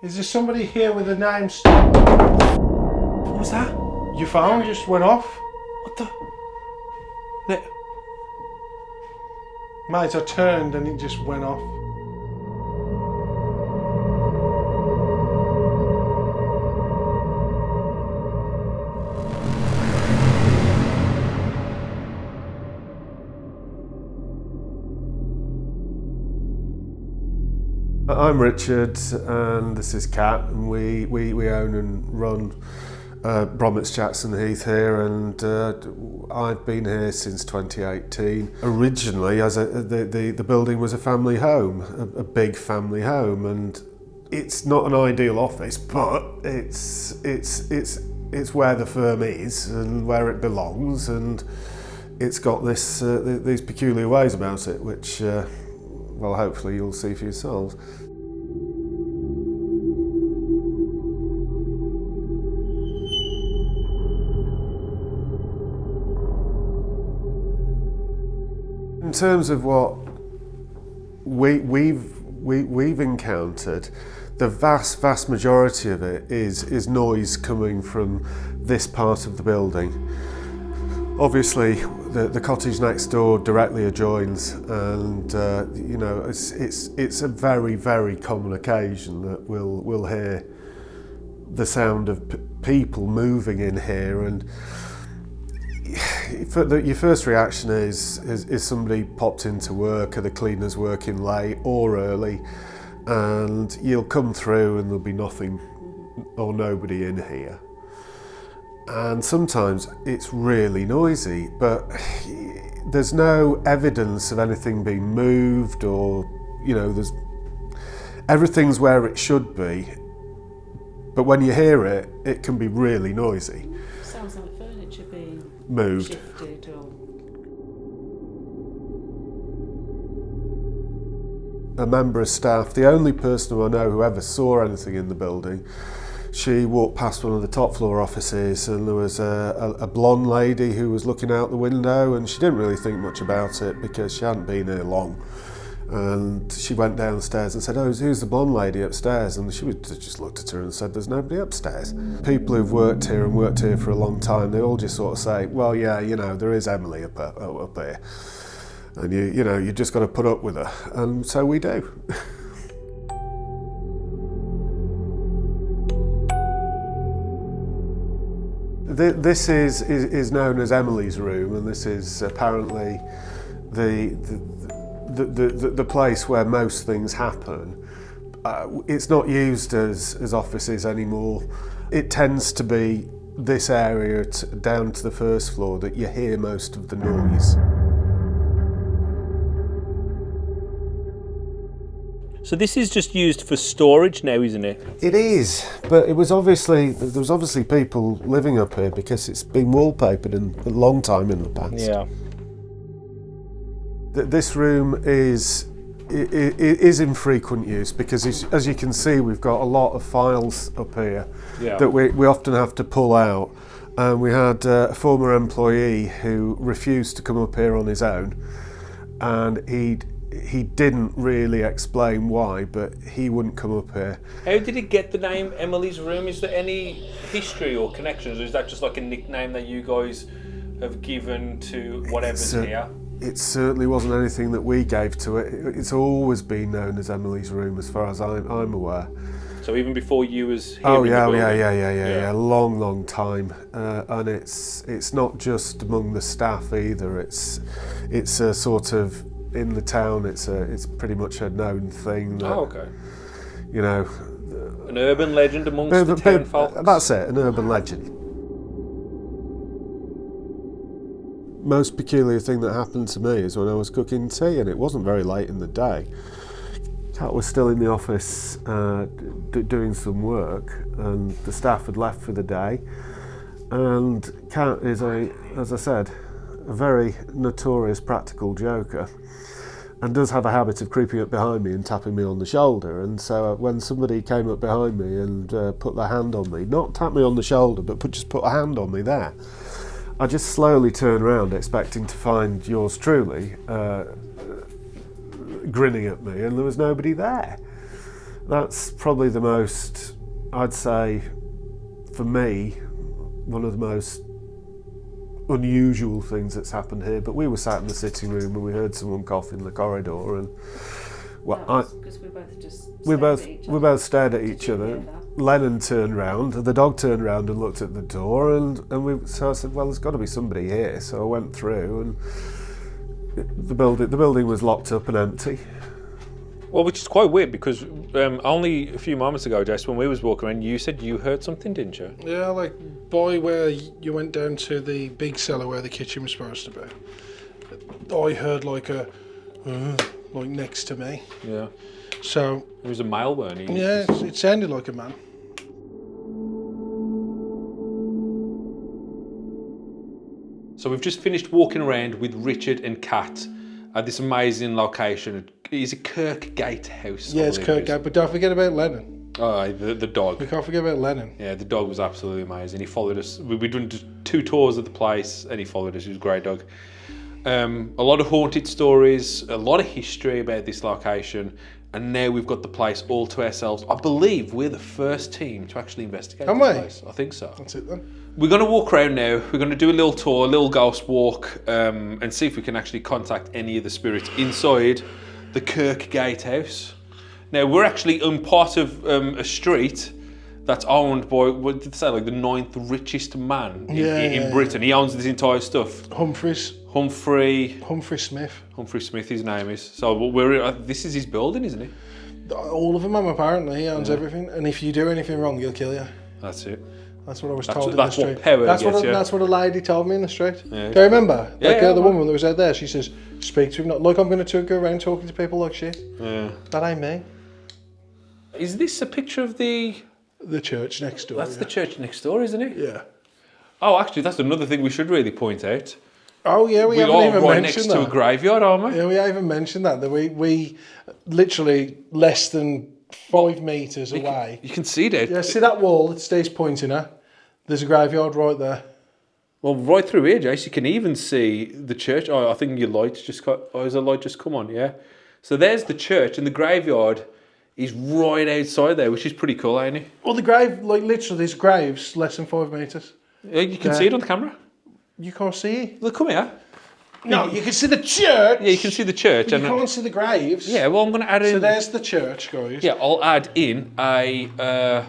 Is there somebody here with a name Stone? What was that? Your phone just went off. What the? Mate, I turned and it just went off. I'm Richard and this is Kat, and we own and run Bromwich Jackson Heath here, and I've been here since 2018. Originally, the building was a family home, a big family home, and it's not an ideal office, but it's where the firm is and where it belongs, and it's got these peculiar ways about it, which well, hopefully you'll see for yourselves. In terms of what we've encountered, the vast majority of it is noise coming from this part of the building. Obviously, the cottage next door directly adjoins, and you know, it's a very common occasion that we'll hear the sound of people moving in here, and your first reaction is somebody popped into work, or the cleaners working late or early, and you'll come through and there'll be nothing or nobody in here. And sometimes it's really noisy, but there's no evidence of anything being moved, or, you know, everything's where it should be. But when you hear it, it can be really noisy. Sounds like furniture being moved. Shifted or... A member of staff, the only person who I know who ever saw anything in the building, she walked past one of the top floor offices, and there was a blonde lady who was looking out the window, and she didn't really think much about it because she hadn't been here long. And she went downstairs and said, "Oh, who's the blonde lady upstairs?" And she just looked at her and said, "There's nobody upstairs." People who've worked here for a long time, they all just sort of say, "Well, yeah, you know, there is Emily up here. And you know, you just got to put up with her." And so we do. This is known as Emily's room, and this is apparently the place where most things happen. It's not used as offices anymore. It tends to be this area down to the first floor that you hear most of the noise. So this is just used for storage now, isn't it? It is, but there was obviously people living up here because it's been wallpapered a long time in the past. Yeah. This room is in frequent use because, as you can see, we've got a lot of files up here that we often have to pull out. And we had a former employee who refused to come up here on his own, and he didn't really explain why, but he wouldn't come up here. How did he get the name Emily's Room? Is there any history or connections, or is that just like a nickname that you guys have given to whatever's here? It certainly wasn't anything that we gave to it. It's always been known as Emily's Room, as far as I'm aware. So even before you was here? Oh yeah, long time. And it's not just among the staff either. It's a sort of, in the town, it's pretty much a known thing. That, oh, okay. You know, an urban legend amongst the town folk. That's it, an urban legend. Most peculiar thing that happened to me is when I was cooking tea, and it wasn't very late in the day. Kat was still in the office doing some work, and the staff had left for the day. And Kat is, as I said, a very notorious practical joker, and does have a habit of creeping up behind me and tapping me on the shoulder. And so when somebody came up behind me and put their hand on me, not tap me on the shoulder, but just put a hand on me there, I just slowly turned around expecting to find yours truly grinning at me, and there was nobody there. That's probably the most, I'd say, for me, one of the most unusual things that's happened here. But we were sat in the sitting room and we heard someone cough in the corridor, and Because we both just we both stared at each other. Lennon turned round, the dog turned round and looked at the door, so I said, well, there's got to be somebody here. So I went through, and the building was locked up and empty. Well, which is quite weird because only a few moments ago, Jess, when we was walking around, you said you heard something, didn't you? Yeah, like by where you went down to the big cellar where the kitchen was supposed to be. I heard like like next to me. Yeah. So It was a male, weren't he? yeah, it sounded like a man. So we've just finished walking around with Richard and Kat at this amazing location. Is it Kirkgate House? Yeah, it's Kirkgate, but don't forget about Lennon. Oh, the dog. We can't forget about Lennon. Yeah, the dog was absolutely amazing. He followed us. We'd done just 2 tours of the place, and he followed us. He was a great dog. A lot of haunted stories, a lot of history about this location, and now we've got the place all to ourselves. I believe we're the first team to actually investigate Am this we? place. I think so. That's it then. We're going to walk around now. We're going to do a little tour, a little ghost walk, and see if we can actually contact any of the spirits inside the Kirkgate House. Now, we're actually on part of a street that's owned by, what did they say, like the 9th richest man in Britain. He owns this entire stuff. Humphrey Smith. Humphrey Smith, his name is. So this is his building, isn't it? All of them, apparently. He owns everything. And if you do anything wrong, he'll kill you. That's it. That's what I was told in the That's street. what power gets you. That's what a lady told me in the street. Yeah. Do you remember? Yeah, The woman that was out there, she says, speak to him. Not like I'm going to go around talking to people like shit. Yeah. That ain't me. Is this a picture of the church next door. That's the church next door, isn't it? Yeah. Oh, actually, that's another thing we should really point out. Oh yeah, we haven't are even right mentioned next that. to a graveyard, aren't we? Yeah, we haven't mentioned that. That we literally less than 5 metres away. You can see that. Yeah, see that wall that Steve's pointing at? There's a graveyard right there. Well, right through here, Jace, you can even see the church. Oh, I think your light's just got. Oh, has the light just come on? Yeah. So there's the church, and the graveyard is right outside there, which is pretty cool, ain't it? Well, the grave, like literally, there's graves less than 5 metres. Yeah, you can see it on the camera. You can't see it. Look, come here. No, you can see the church. Yeah, you can see the church. But you can't see the graves. Yeah, well, I'm going to add in. So there's the church, guys. Yeah, I'll add in a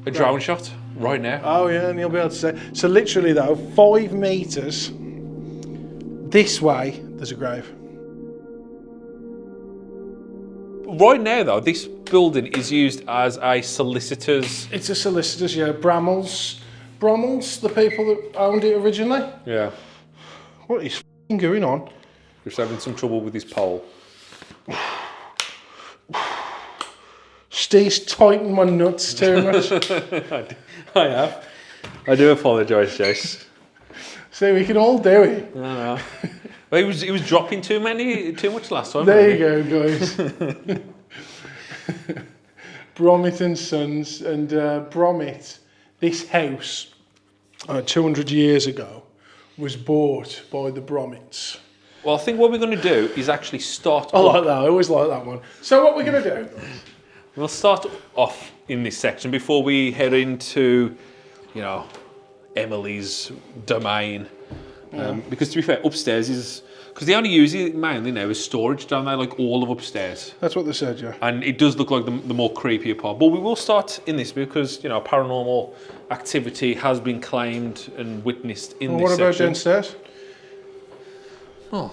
drone shot right now. Oh yeah, and you'll be able to see. So literally though, 5 metres this way, there's a grave. Right now, though, this building is used as a solicitor's. It's a solicitor's, yeah. Brommel's, the people that owned it originally. Yeah. What is f***ing going on? Just having some trouble with his pole. Steve's tightening my nuts too much. I have. I do apologise, Jace. See, we can all do it. No. Well, he was dropping too much last time. There you go, guys. Bromit and Sons, and Bromit, this house, 200 years ago, was bought by the Bromits. Well, I think what we're going to do is actually start. I like that. I always like that one. So what we're going to do? We'll start off in this section before we head into, Emily's domain. Because to be fair, upstairs is... Because they only use it mainly now as storage, don't they? Like all of upstairs. That's what they said, yeah. And it does look like the more creepier part. But we will start in this because, paranormal activity has been claimed and witnessed in this section. What about downstairs? Oh,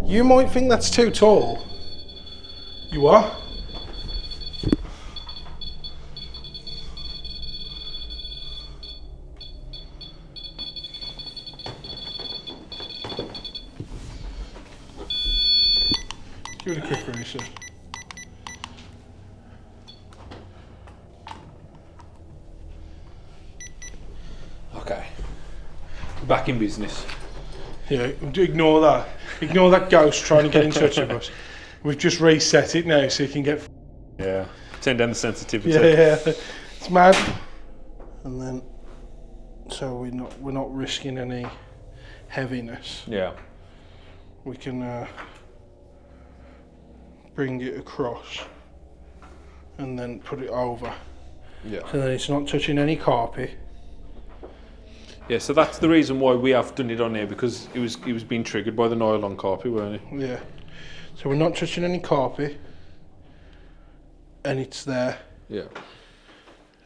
You might think that's too tall. You are? Give it a quick reset. Okay. Back in business. Yeah, ignore that. Ignore that ghost trying to get in touch with us. We've just reset it now so you can get... Yeah. Turn down the sensitivity. Yeah. It's mad. And then so we're not risking any heaviness. Yeah. We can bring it across and then put it over. Yeah. So then it's not touching any carpet. Yeah, so that's the reason why we have done it on here, because it was being triggered by the nylon carpet, weren't it? Yeah. So we're not touching any carpet, and it's there. Yeah.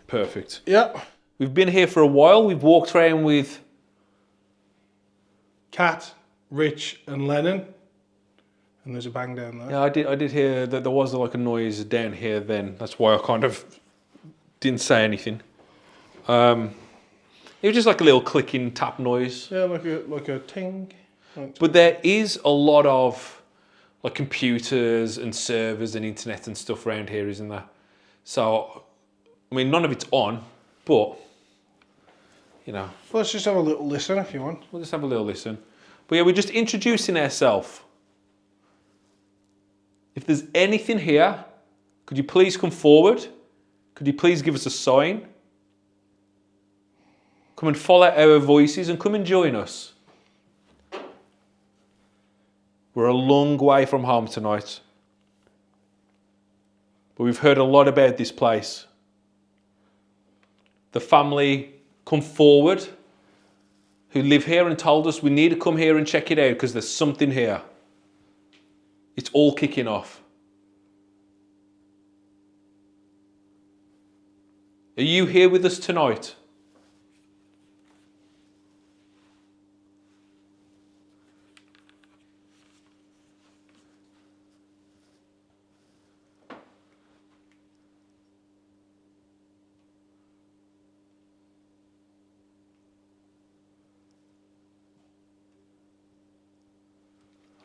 Perfect. Yeah. We've been here for a while. We've walked around with Kat, Rich, and Lennon. And there's a bang down there. Yeah, I did hear that there was like a noise down here then. That's why I kind of didn't say anything. It was just like a little clicking tap noise. Yeah, like a ting. But there is a lot of like computers and servers and internet and stuff around here, isn't there? So, I mean, none of it's on, but, you know. Well, let's just have a little listen if you want. We'll just have a little listen. But yeah, we're just introducing ourselves. If there's anything here, could you please come forward? Could you please give us a sign? Come and follow our voices and come and join us. We're a long way from home tonight. But we've heard a lot about this place. The family come forward who live here and told us we need to come here and check it out because there's something here. It's all kicking off. Are you here with us tonight?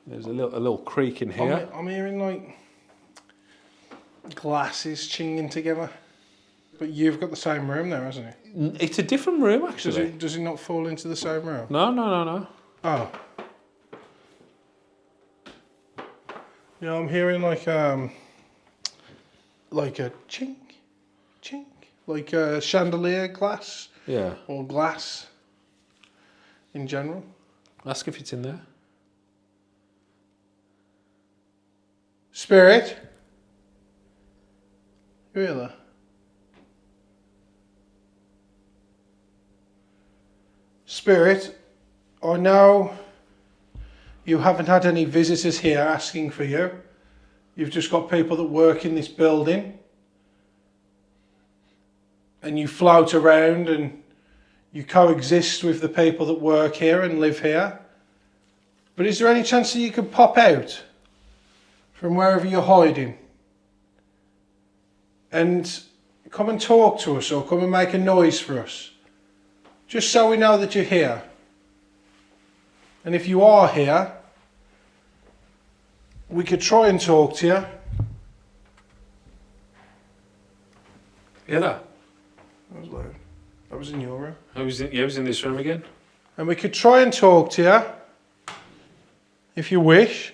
There's a little creak in here. I'm hearing like glasses chinging together. But you've got the same room there, hasn't it? It's a different room, actually. Does it not fall into the same room? No. Oh. Yeah, I'm hearing like a chink, like a chandelier glass. Yeah. Or glass in general. Ask if it's in there. Spirit? You hear that? Spirit, I know you haven't had any visitors here asking for you. You've just got people that work in this building. And you float around and you coexist with the people that work here and live here. But is there any chance that you could pop out from wherever you're hiding and come and talk to us or come and make a noise for us? Just so we know that you're here. And if you are here, we could try and talk to you. Yeah, that was loud. That was in your room. I was in this room again. And we could try and talk to you, if you wish.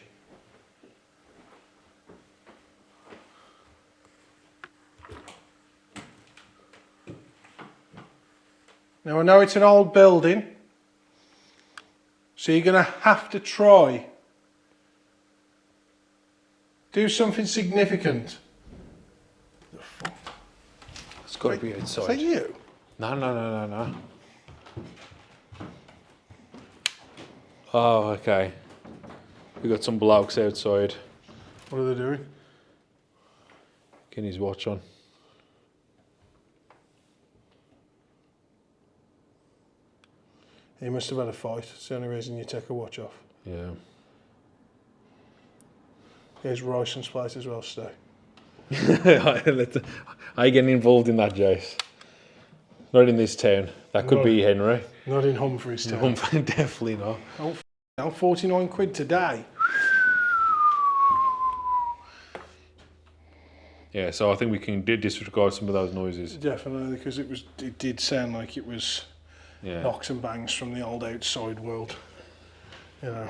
Now I know it's an old building, so you're going to have to try. Do something significant. It's got to be outside. Is that you? No. Oh, okay. We got some blokes outside. What are they doing? Getting his watch on. He must have had a fight. It's the only reason you take a watch off. Yeah. Here's Ryson's place as well, Stu. Are you getting involved in that, Jace? Not in this town. That could be Henry. Not in Humphreys town. Definitely not. Now 49 quid today. Yeah, so I think we can disregard some of those noises. Definitely, because it did sound like it was Yeah. knocks and bangs from the old outside world. You know.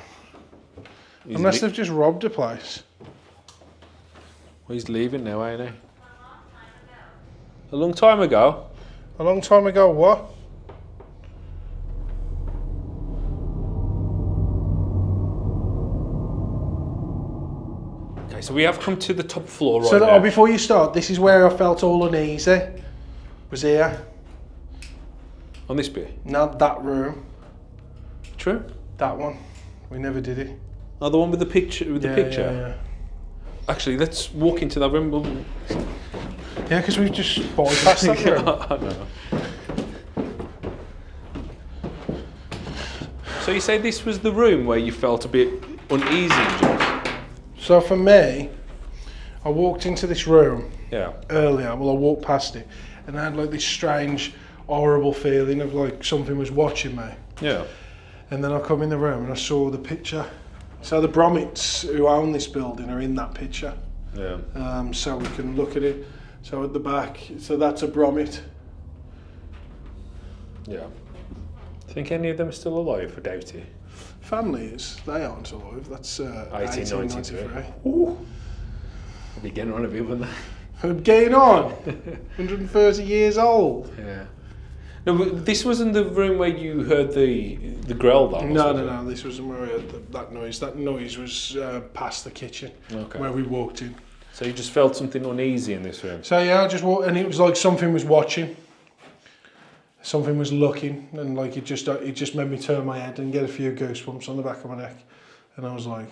Unless they've just robbed a place. Well, he's leaving now, ain't he? A long time ago. A long time ago, what? Okay, so we have come to the top floor right So now. before you start, this is where I felt all uneasy. Was here. On this bit? Not that room. True. That one. We never did it. Oh, the one with the picture. Yeah. Actually, let's walk into that room. Yeah, because we've just bypassed that room. I know. So you say this was the room where you felt a bit uneasy, Jack? So for me, I walked into this room Yeah. earlier. Well, I walked past it, and I had like this strange, horrible feeling of like something was watching me. Yeah. And then I come in the room and I saw the picture. So the Bromits who own this building are in that picture. Yeah. So we can look at it. So at the back, so that's a Bromit. Yeah. Think any of them are still alive? I doubt it. Families, they aren't alive. That's 1892. 1893. Ooh. I'll be getting on a bit with that. I'm getting on. 130 years old. Yeah. No, but this wasn't the room where you heard the growl though. No. This wasn't where I heard that noise. That noise was past the kitchen, Okay. where we walked in. So you just felt something uneasy in this room. So yeah, I just walked, and it was like something was watching. Something was looking, and like it just made me turn my head and get a few goosebumps on the back of my neck. And I was like,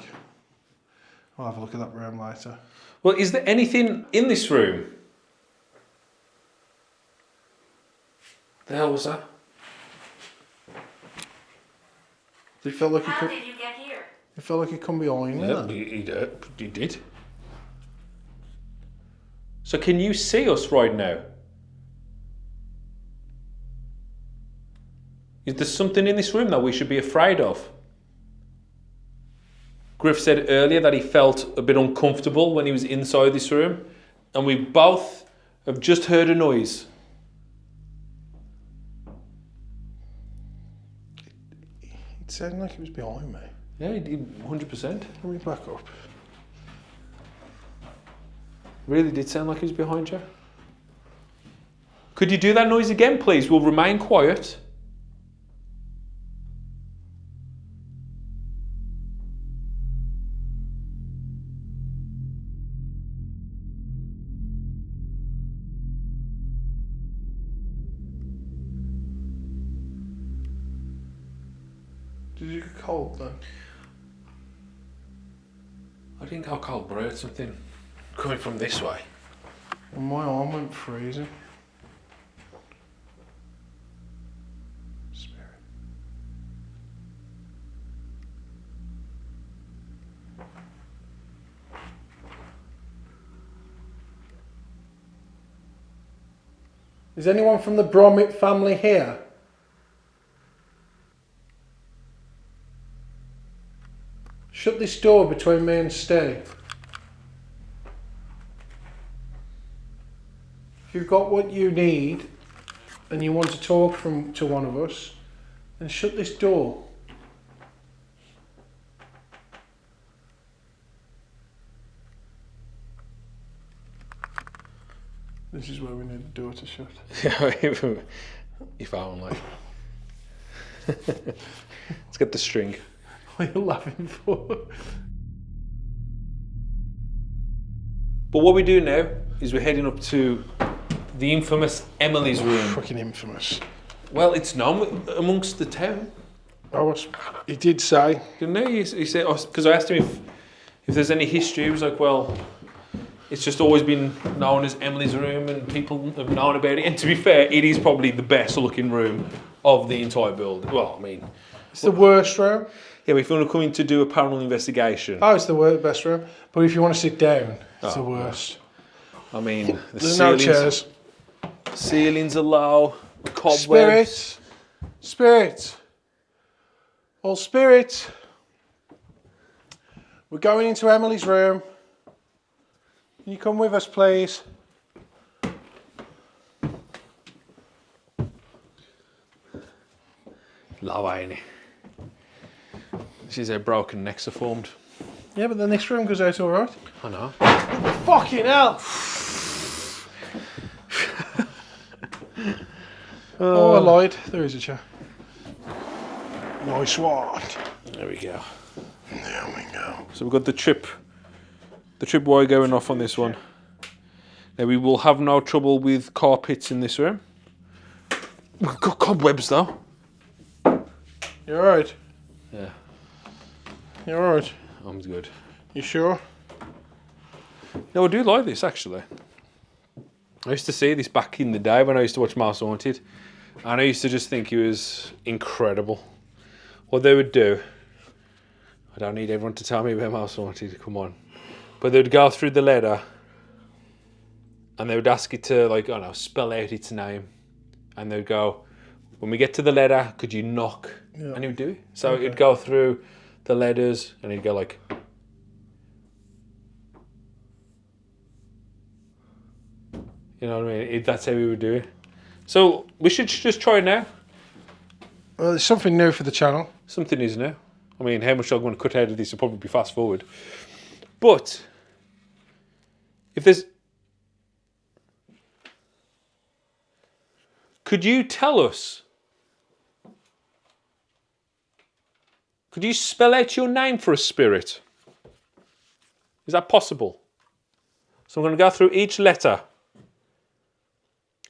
I'll have a look at that room later. Well, is there anything in this room? The hell was that? It felt like How did you get here? it felt like it come behind me. Yeah, he did. So can you see us right now? Is there something in this room that we should be afraid of? Griff said earlier that he felt a bit uncomfortable when he was inside this room, and we both have just heard a noise. It sounded like it was behind me. Yeah, he did 100%. Let me back up. Really did sound like he was behind you. Could you do that noise again, please? We'll remain quiet. Did you get cold then? I think I'll call Brad something coming from this way. And my arm went freezing. Spirit. Is anyone from the Bromit family here? Shut this door between me and Steve. If you've got what you need and you want to talk to one of us, then shut this door. This is where we need the door to shut. if only. Let's get the string. What are you laughing for? But what we do now is we're heading up to the infamous Emily's room. Fucking infamous. Well, it's known amongst the town. He did say. Didn't he? He said, because I asked him if there's any history. He was like, well, it's just always been known as Emily's room and people have known about it. And to be fair, it is probably the best looking room of the entire building. Well, I mean... It's the worst room. Yeah, but if you want to come in to do a paranormal investigation... Oh, it's the best room. But if you want to sit down, it's the worst. I mean, There's no chairs. Ceilings are low, cobwebs. Spirit. All spirit. We're going into Emily's room. Can you come with us, please? Low, ain't it? This is how broken necks are formed. Yeah, but the next room goes out all right. I know. Fucking hell! Oh, I lied. There is a chair. Nice one. There we go. There we go. So we've got the trip The tripwire going off on this one. Now we will have no trouble with carpets in this room. We've got cobwebs though. You alright? Yeah. You alright? I'm good. You sure? No, I do like this actually. I used to see this back in the day when I used to watch Mouse Haunted, and I used to just think it was incredible. What they would do, I don't need everyone to tell me about Mouse Haunted, come on. But they would go through the letter and they would ask it to, like, I don't know, spell out its name. And they would go, when we get to the letter, could you knock? Yeah. And he would do it. So it'd go through the letters and he'd go like... You know what I mean? That's how we would do it. So we should just try it now. Well, there's something new for the channel. Something is new. I mean, how much I'm going to cut out of this will probably be fast forward. But if there's... Could you tell us? Could you spell out your name for a spirit? Is that possible? So I'm going to go through each letter.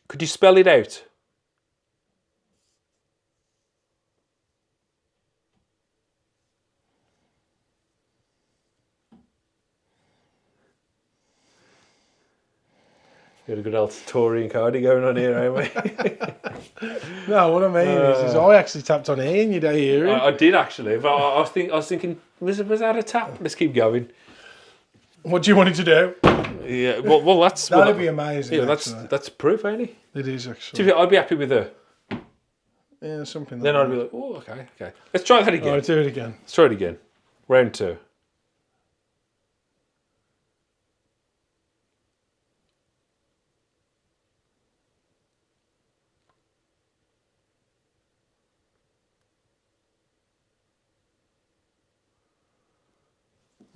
Could you spell it out? Got a good old Tory and Cardi going on here, ain't we? No, what I mean is I actually tapped on here and you don't hear it. I did actually, but I was thinking, was that a tap? Let's keep going. What do you want it to do? Yeah, well that's... That'd be amazing. Yeah, that's proof, ain't it? It is actually. I'd be happy with her. Yeah, something like then that. I'd be like, oh, okay. Let's try that again. Alright, do it again. Let's try it again. Round 2.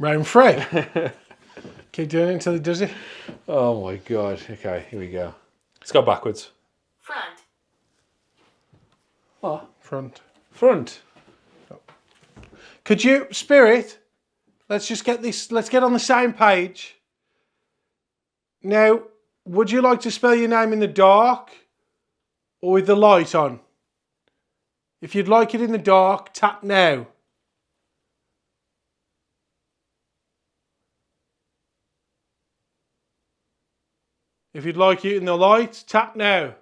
Round 3. Keep doing it until it does it. Oh my god. Okay, here we go. Let's go backwards. Front. What? Front. Could you, Spirit, let's get on the same page. Now, would you like to spell your name in the dark or with the light on? If you'd like it in the dark, tap now. If you'd like it in the light, tap now.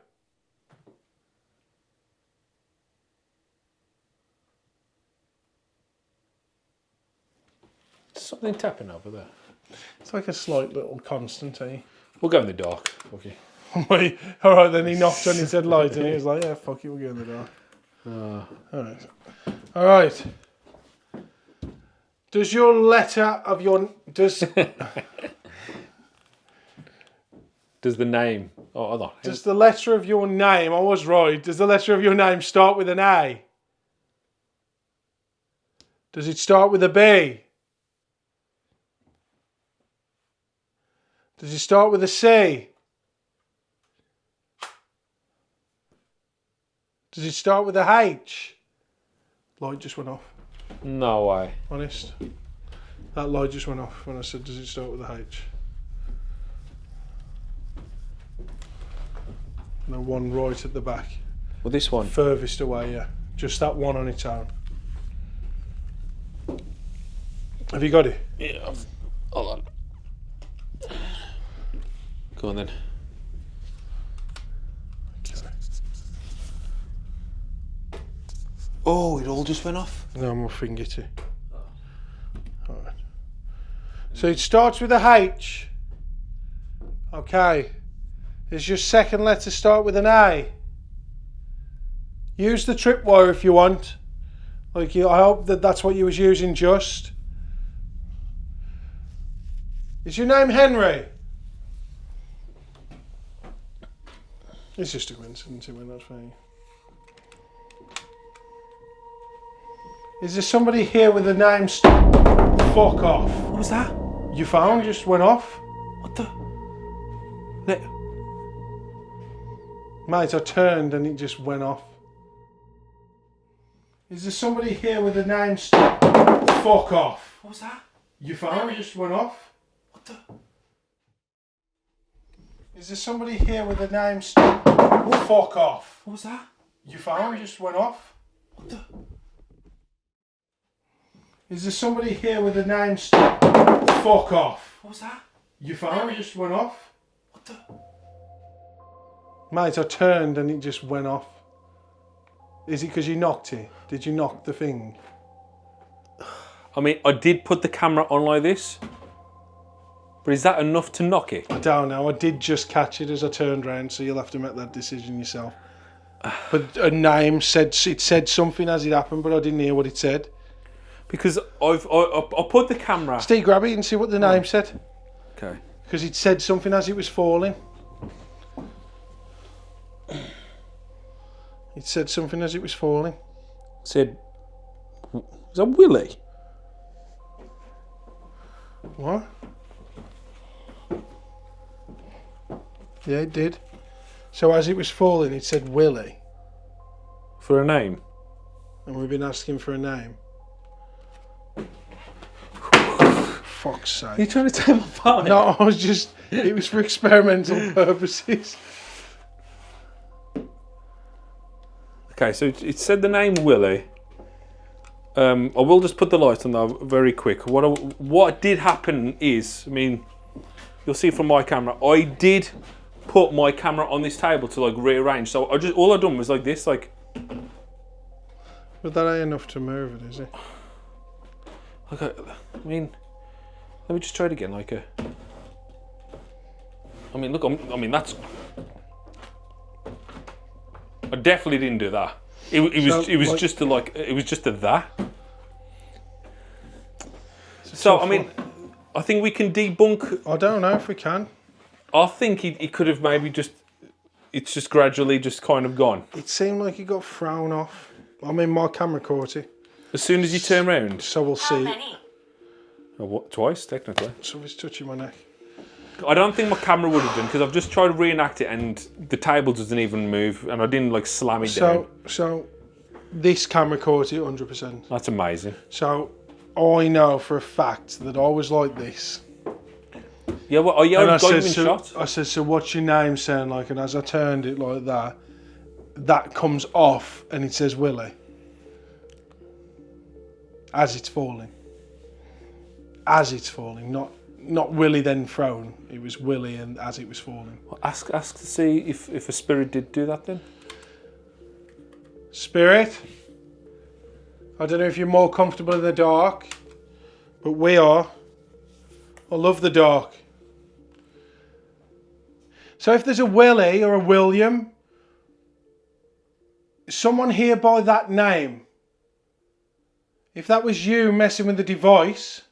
Something tapping over there. It's like a slight little constant, eh? We'll go in the dark. Okay. Wait, alright, then he knocked on his head light and he was like, yeah, fuck it, we'll go in the dark. Alright. Does your letter of your... Does the name... Oh, hold on. Does the letter of your name... I was right. Does the letter of your name start with an A? Does it start with a B? Does it start with a C? Does it start with a H? Light just went off. No way. Honest. That light just went off when I said, does it start with a H? No, one right at the back. Well, this one. Furthest away, yeah. Just that one on its own. Have you got it? Yeah. Hold on. Go on then. Okay. Oh, it all just went off? No, my finger too. Alright. So it starts with a H. Okay. Is your second letter start with an A? Use the tripwire if you want. I hope that's what you was using just. Is your name Henry? It's just a coincidence it went that way. Is there somebody here with a name Fuck off. What was that? Your phone just went off? What the? Mate, I turned and it just went off. Is there somebody here with a name Fuck off? What was that? Your phone just went off? What Is there somebody here with a name? Fuck off. What was that? Your phone just went off. What the? Is there somebody here with a name? Fuck off. What was that? Your phone just went off. What the? Mate, I turned and it just went off. Is it because you knocked it? Did you knock the thing? I mean, I did put the camera on like this, but is that enough to knock it? I don't know. I did just catch it as I turned round, so you'll have to make that decision yourself. But a name said something as it happened, but I didn't hear what it said. Because I put the camera. Steve, grab it and see what the name said. Okay. Because it said something as it was falling. It said something as it was falling. Said, was that Willie? What? Yeah, it did. So as it was falling, it said Willie. For a name? And we've been asking for a name. Fuck's sake. Are you trying to take my phone? No, I was just... It was for experimental purposes. Okay, so it said the name Willie. I will just put the light on that very quick. What did happen is, I mean, you'll see from my camera, I did put my camera on this table to like rearrange. So all I done was like this, like. But that ain't enough to move it, is it? Okay, I mean, let me just try it again, like a. I mean, look, I mean that's. I definitely didn't do that. It was like, just a like it was just a that. So I mean, I think we can debunk. I don't know if we can. I think he could have maybe just. It's just gradually just kind of gone. It seemed like he got thrown off. I mean, my camera caught it. As soon as you turn round. So we'll see. Oh, what, twice technically. Something's touching my neck. I don't think my camera would have done because I've just tried to reenact it and the table doesn't even move and I didn't like slam it down. So this camera caught it 100%. That's amazing. So I know for a fact that I was like this. Yeah, well, I got you in shot. I said, so what's your name sound like? And as I turned it like that, that comes off and it says Willie. As it's falling. As it's falling, not Willie then thrown. It was Willie and as it was falling. Well, ask to see if a spirit did do that then. Spirit? I don't know if you're more comfortable in the dark, but we are. I love the dark. So if there's a Willie or a William, someone here by that name, if that was you messing with the device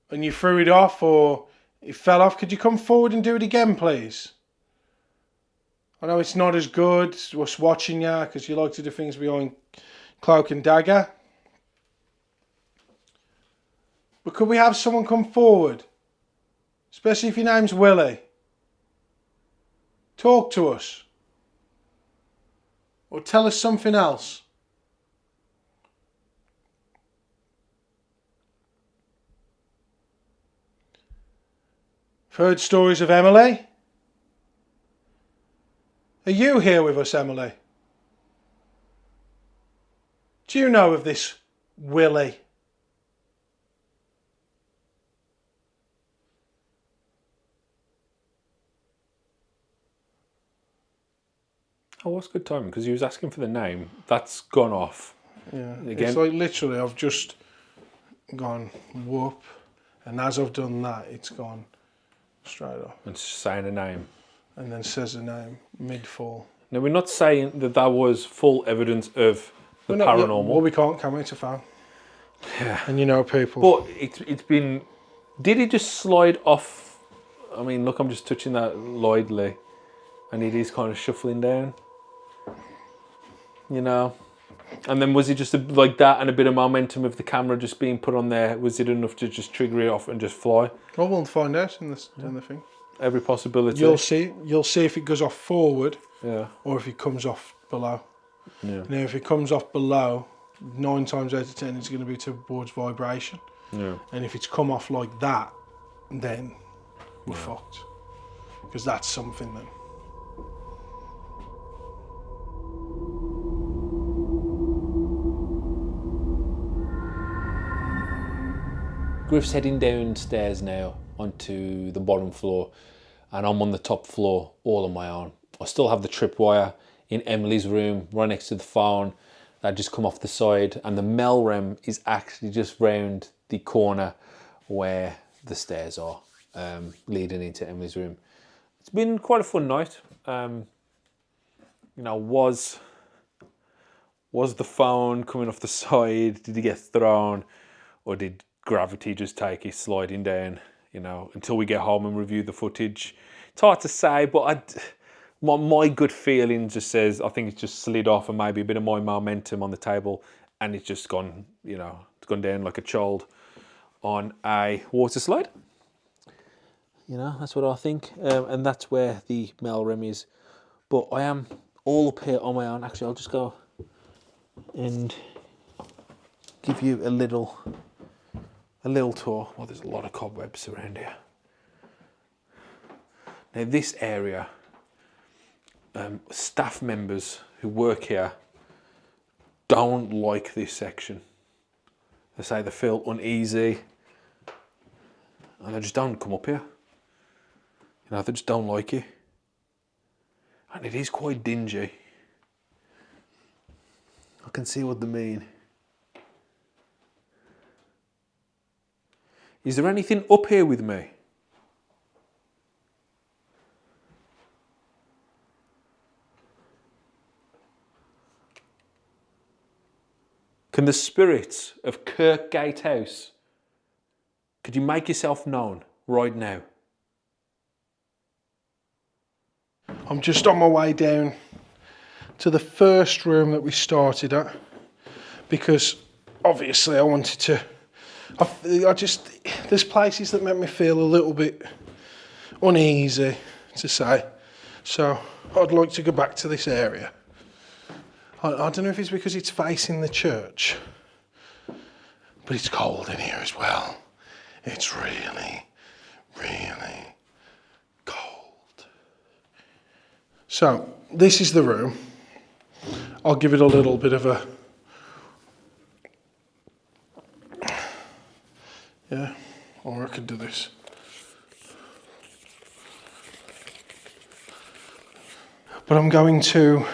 and you threw it off or it fell off, could you come forward and do it again, please? I know it's not as good, us watching you, because you like to do things behind cloak and dagger. But could we have someone come forward? Especially if your name's Willie. Talk to us. Or tell us something else. I've heard stories of Emily. Are you here with us, Emily? Do you know of this Willie? Oh, what's good timing? Because he was asking for the name. That's gone off. Yeah. Again. It's like literally I've just gone whoop, and as I've done that, it's gone straight off. And saying a name. And then says a name mid-fall. Now, we're not saying that was full evidence of the paranormal. Well, we can't, can we? It's a phone. Yeah. And you know people. But it's been... Did he just slide off? I mean, look, I'm just touching that lightly. And it is kind of shuffling down. You know? And then was it just like that and a bit of momentum of the camera just being put on there? Was it enough to just trigger it off and just fly? Well, we'll find out in the thing. Every possibility. You'll see if it goes off forward, yeah, or if it comes off below. Yeah. Now, if it comes off below, 9 times out of 10 it's going to be towards vibration. Yeah. And if it's come off like that, then we're fucked. Because that's something then. Griff's heading downstairs now onto the bottom floor, and I'm on the top floor all on my own. I still have the tripwire in Emily's room right next to the phone that just come off the side, and the mail room is actually just round the corner where the stairs are, leading into Emily's room. It's been quite a fun night. You know, was the phone coming off the side? Did it get thrown, or did gravity just take it sliding down? You know, until we get home and review the footage, it's hard to say. But my gut feeling just says I think it's just slid off, and maybe a bit of my momentum on the table, and it's just gone. You know, it's gone down like a child on a water slide. You know, that's what I think, and that's where the mail room is. But I am all up here on my own. Actually, I'll just go and give you a little tour. Well, there's a lot of cobwebs around here. Now, this area, staff members who work here don't like this section. They say they feel uneasy, and they just don't come up here. You know, they just don't like it. And it is quite dingy. I can see what they mean. Is there anything up here with me? Can the spirits of Kirkgate House, could you make yourself known right now? I'm just on my way down to the first room that we started at, because obviously I wanted to, there's places that make me feel a little bit uneasy, to say. So I'd like to go back to this area. I don't know if it's because it's facing the church, but it's cold in here as well. It's really, really cold. So this is the room. I'll give it a little bit of a, yeah, or I could do this. But I'm going to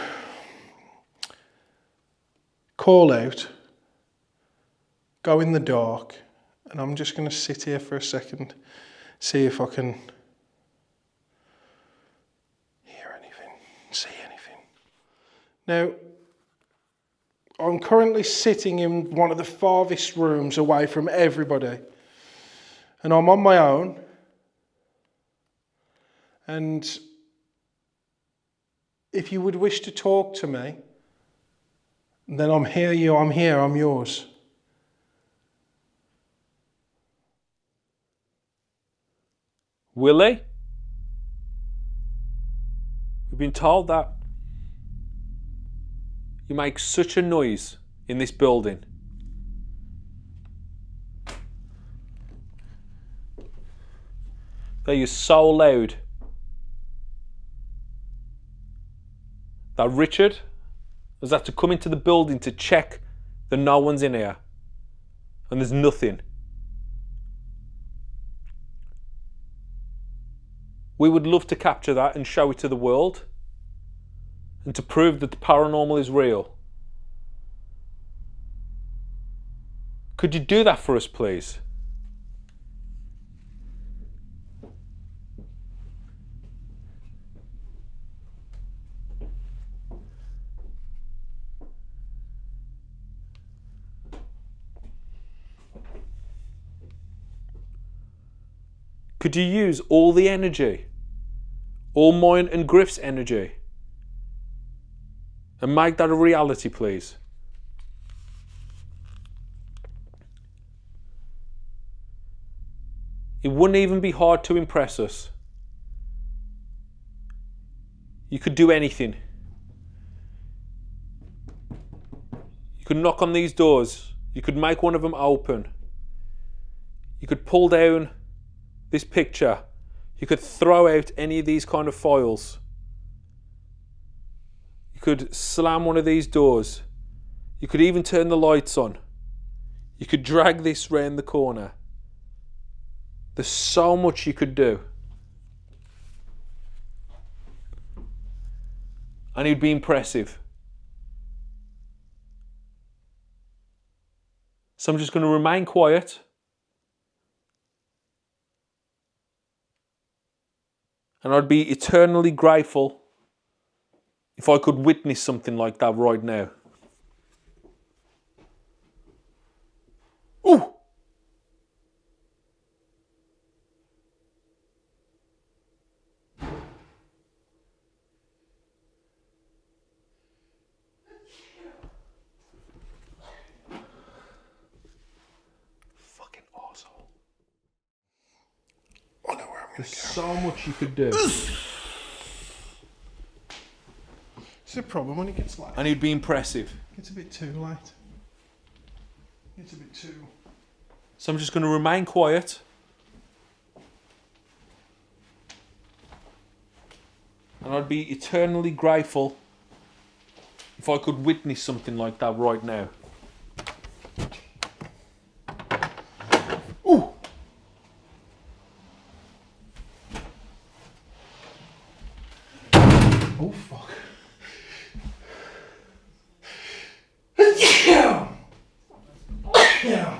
call out, go in the dark, and I'm just going to sit here for a second, see if I can hear anything, see anything. Now, I'm currently sitting in one of the farthest rooms away from everybody, and I'm on my own, and if you would wish to talk to me, then I'm here, I'm yours. Willie? We've been told that you make such a noise in this building. That you're so loud that Richard has had to come into the building to check that no one's in here and there's nothing. We would love to capture that and show it to the world and to prove that the paranormal is real. Could you do that for us, please? Could you use all the energy, all mine and Griff's energy, and make that a reality, please? It wouldn't even be hard to impress us. You could do anything. You could knock on these doors. You could make one of them open. You could pull down this picture. You could throw out any of these kind of files. You could slam one of these doors. You could even turn the lights on. You could drag this round the corner. There's so much you could do. And it'd be impressive. So I'm just going to remain quiet. And I'd be eternally grateful if I could witness something like that right now. Ooh! Fucking arsehole. I know where I'm going There's to go. so much you could do. It's a problem when it gets light. And it'd be impressive. It's a bit too light. It's a bit too... So I'm just going to remain quiet. And I'd be eternally grateful if I could witness something like that right now. Ooh! Oh, fuck. Yeah! Yeah!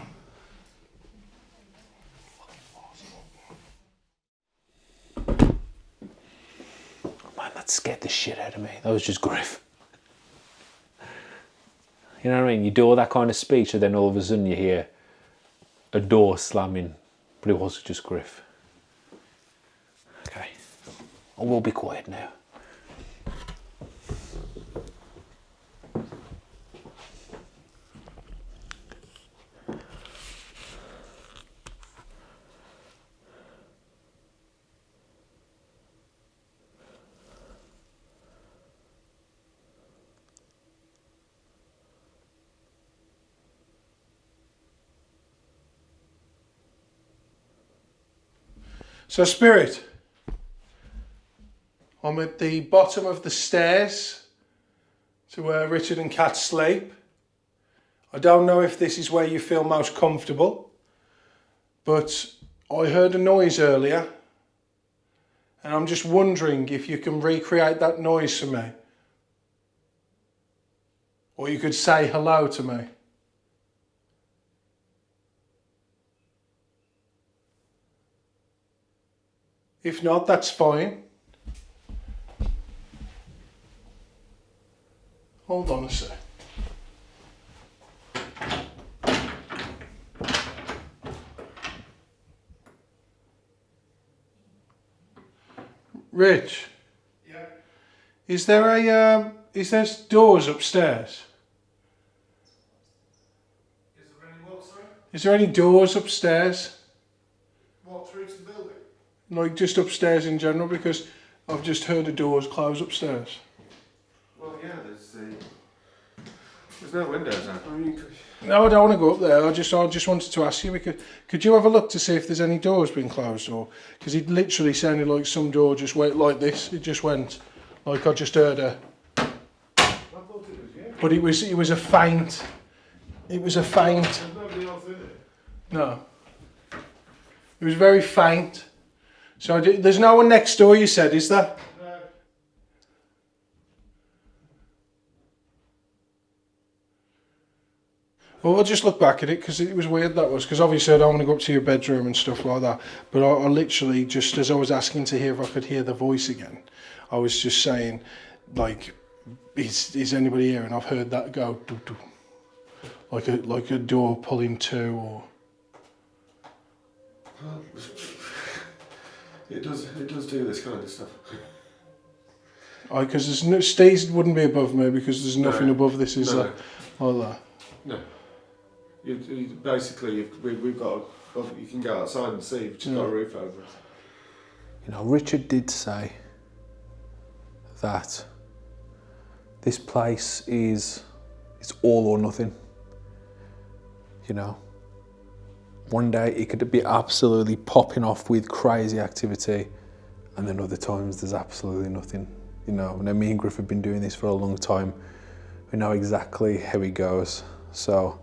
Man, that scared the shit out of me. That was just grief. You know what I mean? You do all that kind of speech and then all of a sudden you hear a door slamming. But it was just grief. Okay. I will be quiet now. So, Spirit, I'm at the bottom of the stairs to where Richard and Kat sleep. I don't know if this is where you feel most comfortable, but I heard a noise earlier, and I'm just wondering if you can recreate that noise for me. Or you could say hello to me. If not, that's fine. Hold on a sec. Rich. Yeah. Is there doors upstairs? Is there any what, sorry? Is there any doors upstairs? What, through to the building? Like just upstairs in general, because I've just heard the doors close upstairs. Well, yeah, there's no windows now. I mean, No, I don't want to go up there. I just wanted to ask you, because could you have a look to see if there's any doors being closed, or because it literally sounded like some door just went like this. It just went like I just heard a. I thought it was you. But it was a feint. It was a feint. There's nobody else in it. No. It was very faint. So there's no one next door, you said, is there? No. Well, we'll just look back at it, because it was weird, that was. Because obviously I don't want to go up to your bedroom and stuff like that. But I literally, just as I was asking to hear if I could hear the voice again, I was just saying, like, is anybody here? And I've heard that go, doo, doo, like a door pulling to, or... It does do this kind of stuff. Because there's no... Stays wouldn't be above me, because there's nothing No. above this, is No. there? Like that. No. Basically, we've got. You can go outside and see. We've just got a roof over it. You know, Richard did say that this place is all or nothing. You know, one day it could be absolutely popping off with crazy activity, and then other times there's absolutely nothing. You know, now me and Griff have been doing this for a long time. We know exactly how it goes. So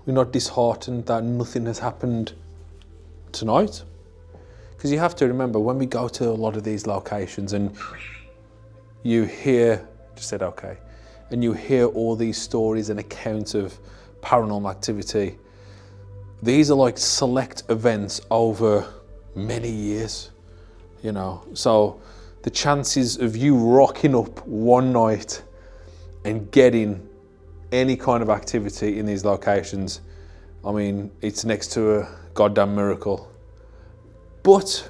we're not disheartened that nothing has happened tonight. Because you have to remember, when we go to a lot of these locations and you hear, just said okay, and you hear all these stories and accounts of paranormal activity, these are like select events over many years, you know. So the chances of you rocking up one night and getting any kind of activity in these locations, I mean, it's next to a goddamn miracle. But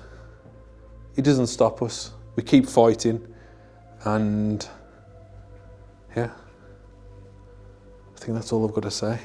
it doesn't stop us. We keep fighting, and yeah, I think that's all I've got to say.